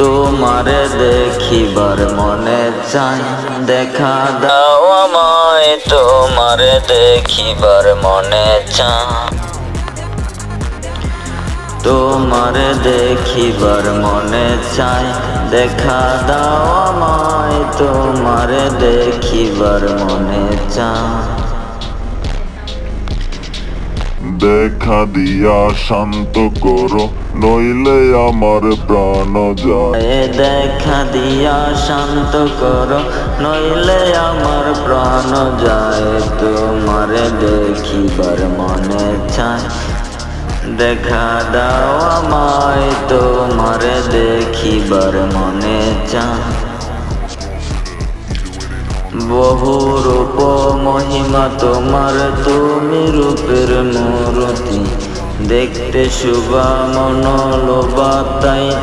তোমারে দেখিবার মনে চায়, দেখা দাও আমায়, তোমারে দেখিবার মনে চায়, তোমারে দেখিবার মনে চায়, দেখা দাও আমায়, তোমারে দেখিবার মনে চায়। দেখা দিয়া শান্ত করো, নইলে আমার প্রাণ যায়। দেখা দিয়া শান্ত করো, নইলে আমার প্রাণ যায়, তোমারে দেখিবার মনে চায়, দেখা দাও আমায়, তোমারে দেখিবার মনে চায়। বহু রূপ মহিমা তোমার, তুমি রূপের মূর্তি, দেখতে শুভা মনোলোভা, তাই